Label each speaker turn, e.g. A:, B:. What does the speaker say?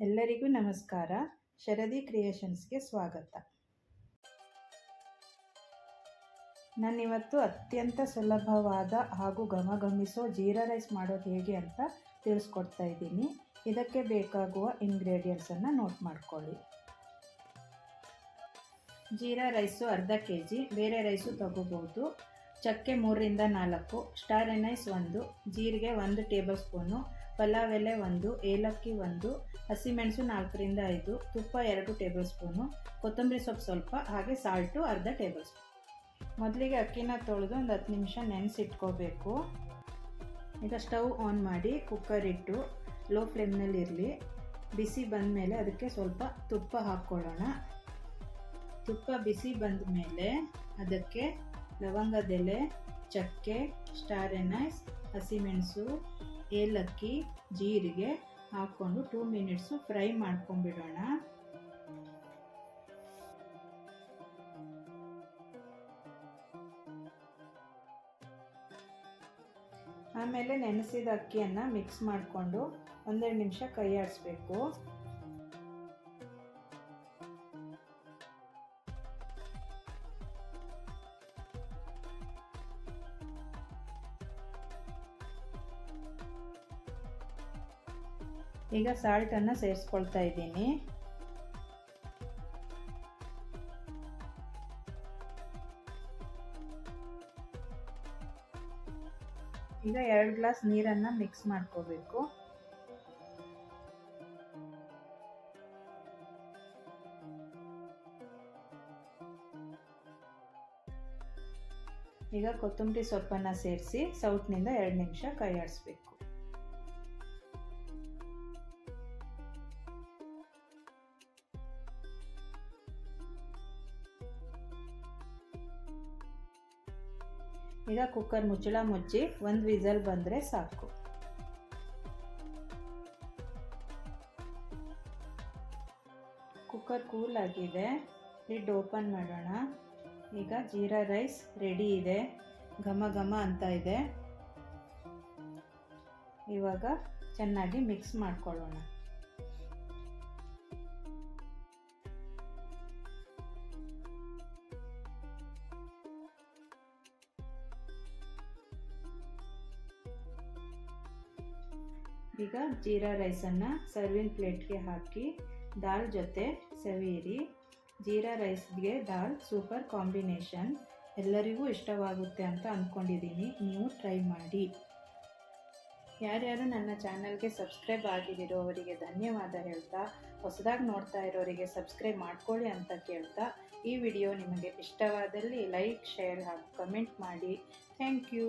A: ಎಲ್ಲರಿಗೂ ನಮಸ್ಕಾರ. ಶರದಿ ಕ್ರಿಯೇಷನ್ಸ್ಗೆ ಸ್ವಾಗತ. ನಾನಿವತ್ತು ಅತ್ಯಂತ ಸುಲಭವಾದ ಹಾಗೂ ಘಮಘಮಿಸೋ ಜೀರಾ ರೈಸ್ ಮಾಡೋದು ಹೇಗೆ ಅಂತ ತಿಳಿಸ್ಕೊಡ್ತಾ ಇದ್ದೀನಿ. ಇದಕ್ಕೆ ಬೇಕಾಗುವ ಇಂಗ್ರೀಡಿಯೆಂಟ್ಸನ್ನು ನೋಟ್ ಮಾಡ್ಕೊಳ್ಳಿ. ಜೀರಾ ರೈಸು ಅರ್ಧ kg, ಬೇರೆ ರೈಸು ತಗೋಬಹುದು. ಚಕ್ಕೆ 3ರಿಂದ 4, ಸ್ಟಾರ್ ಎನೈಸ್ 1, ಜೀರಿಗೆ 1 ಟೇಬಲ್ ಸ್ಪೂನು, ಪಲಾವ್ ಎಲೆ 1, ಏಲಕ್ಕಿ 1, ಹಸಿಮೆಣಸು 4ರಿಂದ 5, ತುಪ್ಪ 2 ಟೇಬಲ್ ಸ್ಪೂನು, ಕೊತ್ತಂಬರಿ ಸೊಪ್ಪು ಸ್ವಲ್ಪ, ಹಾಗೆ ಸಾಲ್ಟು ಅರ್ಧ ಟೇಬಲ್ ಸ್ಪೂನ್. ಮೊದಲಿಗೆ ಅಕ್ಕಿನ ತೊಳೆದು ಒಂದು 10 ನಿಮಿಷ ನೆನೆಸಿಟ್ಕೋಬೇಕು. ಈಗ ಸ್ಟವ್ ಆನ್ ಮಾಡಿ ಕುಕ್ಕರ್ ಇಟ್ಟು ಲೋ ಫ್ಲೇಮ್ನಲ್ಲಿ ಇರಲಿ. ಬಿಸಿ ಬಂದ ಮೇಲೆ ಅದಕ್ಕೆ ಸ್ವಲ್ಪ ತುಪ್ಪ ಹಾಕ್ಕೊಳ್ಳೋಣ. ತುಪ್ಪ ಬಿಸಿ ಬಂದ ಮೇಲೆ ಅದಕ್ಕೆ ಲವಂಗದೆಲೆ, ಚಕ್ಕೆ, ಸ್ಟಾರ್ ಎನೈಸ್, ಹಸಿಮೆಣಸು, ಏಲಕ್ಕಿ, ಜೀರಿಗೆ ಹಾಕ್ಕೊಂಡು 2 ಮಿನಿಟ್ಸು ಫ್ರೈ ಮಾಡ್ಕೊಂಡ್ಬಿಡೋಣ. ಆಮೇಲೆ ನೆನೆಸಿದ ಅಕ್ಕಿಯನ್ನು ಮಿಕ್ಸ್ ಮಾಡಿಕೊಂಡು 1-2 ನಿಮಿಷ ಕೈ ಆಡಿಸ್ಬೇಕು. ಈಗ ಸಾಲ್ಟನ್ನು ಸೇರಿಸ್ಕೊಳ್ತಾ ಇದ್ದೀನಿ. ಈಗ 2 ಗ್ಲಾಸ್ ನೀರನ್ನು ಮಿಕ್ಸ್ ಮಾಡ್ಕೋಬೇಕು. ಈಗ ಕೊತ್ತಂಬರಿ ಸೊಪ್ಪನ್ನು ಸೇರಿಸಿ ಸೌಟ್ನಿಂದ 2 ನಿಮಿಷ ಕೈ ಆಡಿಸ್ಬೇಕು. ಈಗ ಕುಕ್ಕರ್ ಮುಚ್ಚಳ ಮುಚ್ಚಿ 1 ವಿಸಲ್ ಬಂದರೆ ಸಾಕು. ಕುಕ್ಕರ್ ಕೂಲ್ ಆಗಿದೆ. ಲಿಡ್ ಓಪನ್ ಮಾಡೋಣ. ಈಗ ಜೀರಾ ರೈಸ್ ರೆಡಿ ಇದೆ. ಘಮ ಘಮ ಅಂತ ಇದೆ. ಇವಾಗ ಚೆನ್ನಾಗಿ ಮಿಕ್ಸ್ ಮಾಡ್ಕೊಳ್ಳೋಣ. ಈಗ ಜೀರಾ ರೈಸನ್ನು ಸರ್ವಿಂಗ್ ಪ್ಲೇಟ್ಗೆ ಹಾಕಿ ದಾಲ್ ಜೊತೆ ಸವಿಯಿರಿ. ಜೀರಾ ರೈಸ್ಗೆ ದಾಲ್ ಸೂಪರ್ ಕಾಂಬಿನೇಷನ್. ಎಲ್ಲರಿಗೂ ಇಷ್ಟವಾಗುತ್ತೆ ಅಂತ ಅಂದ್ಕೊಂಡಿದ್ದೀನಿ. ನೀವು ಟ್ರೈ ಮಾಡಿ. ಯಾರ್ಯಾರು ನನ್ನ ಚಾನಲ್ಗೆ ಸಬ್ಸ್ಕ್ರೈಬ್ ಆಗಿದ್ದೀರೋ ಅವರಿಗೆ ಧನ್ಯವಾದ ಹೇಳ್ತಾ, ಹೊಸದಾಗಿ ನೋಡ್ತಾ ಇರೋರಿಗೆ ಸಬ್ಸ್ಕ್ರೈಬ್ ಮಾಡ್ಕೊಳ್ಳಿ ಅಂತ ಕೇಳ್ತಾ, ಈ ವಿಡಿಯೋ ನಿಮಗೆ ಇಷ್ಟವಾದಲ್ಲಿ ಲೈಕ್, ಶೇರ್ ಹಾಗೂ ಕಮೆಂಟ್ ಮಾಡಿ. Thank you.